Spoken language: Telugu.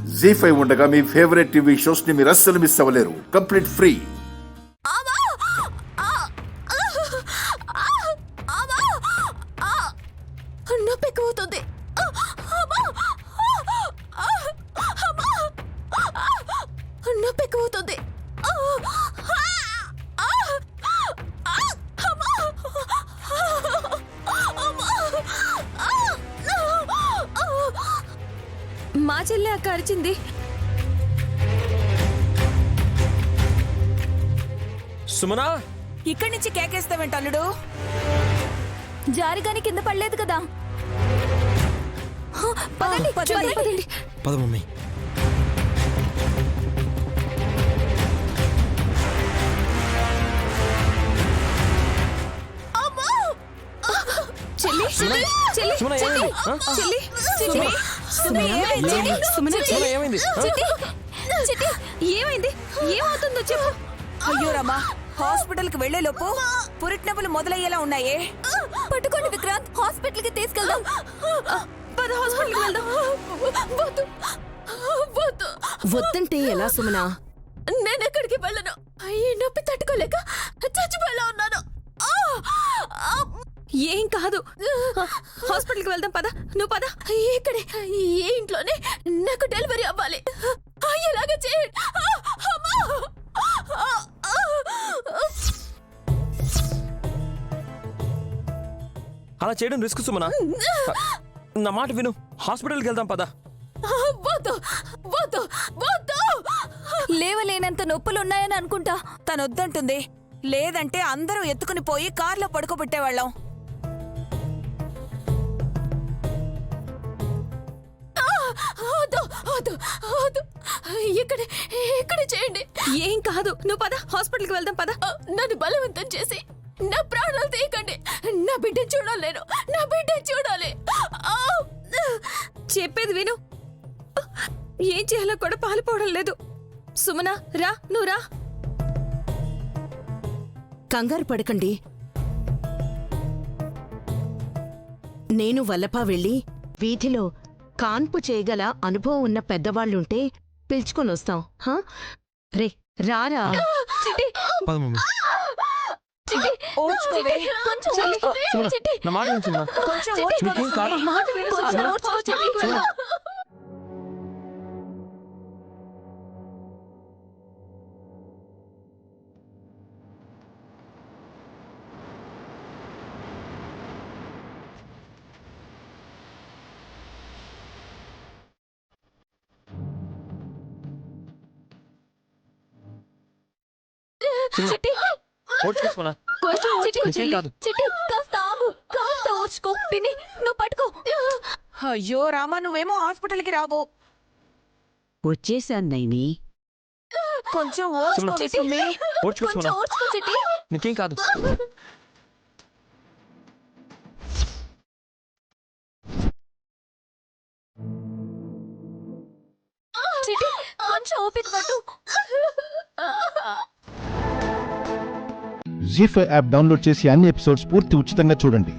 జీ5 ఉండగా మీ ఫేవరెట్ టీవీ షోస్ ని మీరు అస్సలు మిస్ అవ్వలేరు. Complete free. నొప్పి ఎక్కువవుతుంది. నొప్పి ఎక్కువవుతుంది. మా చెల్లి అక్క అరిచింది. సుమనా, ఇక్కడి నుంచి కేకేస్తావేంటి అల్లుడు? జారిగాని కింద పడలేదు కదా. పదండి, పదండి. పద మమ్మీ. చెల్లి, చెల్లి, చెల్లి, సుమన ఏమైంది? చెల్లి, చెల్లి, సుమన ఏమైంది? చెల్లి, ఏమైంది? ఏమవుతుందో చెప్పు. అయ్యో రామా, హాస్పిటల్ కి వెళ్లే లోపు పురిటినొప్పులు మొదలయ్యేలా ఉన్నాయే. పట్టుకోండి విక్రాంత్, హాస్పిటల్ కి తీసుకెళ్దాం. పద, హాస్పిటల్ కి వెళ్దాం. వద్దు, వద్దు. వద్దంటే ఎలా సుమనా? నేను ఎక్కడికి వెళ్ళను. ఈ నొప్పి తట్టుకోలేక చచ్చిపోయేలా ఉన్నాను. ఏం కాదు, హాస్పిటల్కి వెళ్దాం పద. నువ్వు పద. ఇక్కడే ఏ ఇంట్లోనే నాకు డెలివరీ అవ్వాలి. అయ్యేలాగా చేయండి. అలా చేయడం రిస్క్ సుమనా. నా మాట విను, హాస్పిటల్కి వెళ్దాం పద. వద్దు, వద్దు, వద్దు. లేవలేనంత నొప్పులు ఉన్నాయని అనుకుంటా. తనొద్దంటుంది. లేదంటే అందరూ ఎత్తుకుని పోయి కార్లో పడుకోబెట్టేవాళ్ళం. వద్దు, వద్దు, వద్దు. ఇక్కడే చేయండి. ఏం కాదు, నువ్వు పద, హాస్పిటల్కి వెళ్దాం పద. నన్ను బలవంతం చేసి నా ప్రాణాలు తీయకండి. నా బిడ్డ చూడాలి, నేను నా బిడ్డ చూడాలి. చెప్పేది విను. ఏం చేయాలో కూడా పాలుపోవడం లేదు. సుమనా, రా, నువ్వు రా. కంగారు పడకండి. నేను వల్లపా వెళ్ళి వీధిలో కాన్పు చేయగల అనుభవం ఉన్న పెద్దవాళ్ళుంటే పిలుచుకొని వస్తాం. రే రారా. పద మమ్మీ. ఓర్చుకోవే. నా మాట విను సుమనా. నీకేం కాదు. ఓర్చుకో సుమనా. నీకేం కాదు. కాస్త ఓర్చుకో. పిన్ని, నువ్వు పట్టుకో. అయ్యో రామా, నువ్వేమో హాస్పిటల్ కి రాబో. వచ్చేసాను నైని. కొంచెం ఓర్చుకోవే సుమ్మి. ఓర్చుకో సుమనా. నీకేం కాదు. కొంచెం ఓపిక పట్టు. జీ5 యాప్ డౌన్లోడ్ చేసి అన్ని ఎపిసోడ్స్ పూర్తి ఉచితంగా చూడండి.